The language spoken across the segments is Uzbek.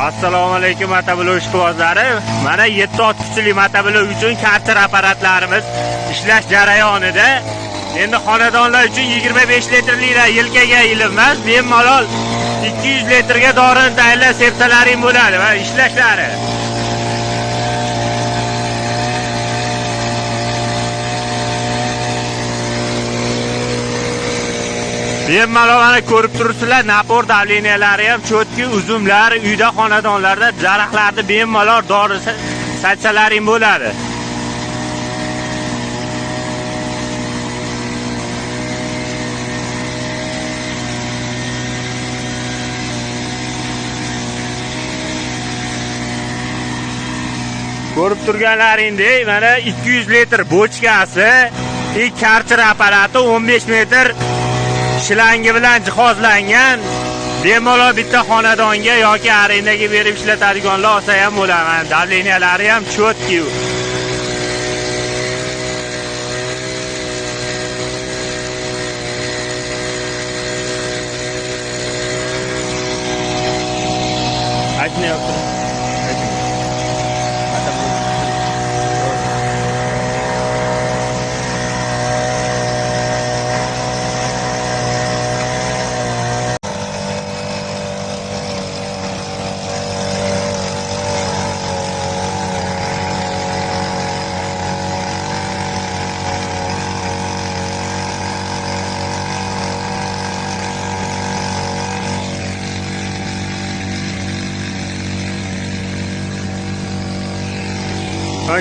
Assalomu alaykum motoblok ishqibozlari. Mana 7 ot kuchli motoblok uchun karter apparatlarimiz ishlash jarayonida. Endi xonadonlar uchun 25 litrli yelkaga ilinmas, bemalol 200 litrga dorini tayinlab sepsalaring bo'ladi va ishlashlari. Bemalol mana ko'rib turibsizlar, napor davleniyalari ham chotki, uzumlar, uyda xonadonlarda daraxtlarni bemalol dori satsalaring bo'ladi. Ko'rib turganlaringdek, mana 200 litr bochkasi, karter apparati 15 metr shlangi bilan jihozlangan. Bemalol bitta xonadonga yoki arendaga berib ishlatadiganlar olsa ham bo'ladi. Davleniyalari ham chotki. Aytmayapti.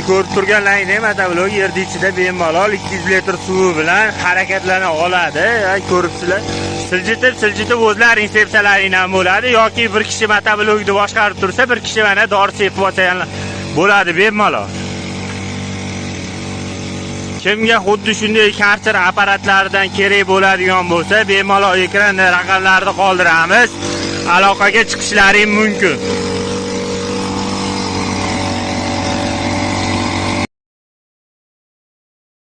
Ko'rib turganlaringdek motoblok yerda ichida bemalol 200 litr suvi bilan harakatlana oladi. Ko'ribsizlar. Siljitib o'zlaring sepsalaring ham bo'ladi yoki bir kishi motoblokni boshqarib tursa, bir kishi mana dori sepib olsa ham bo'ladi bemalol. Kimga xuddi shunday karter apparatlaridan kerak bo'ladigan bo'lsa, bemalol ekranda raqamlarni qoldiramiz. Aloqaga chiqishlaring mumkin.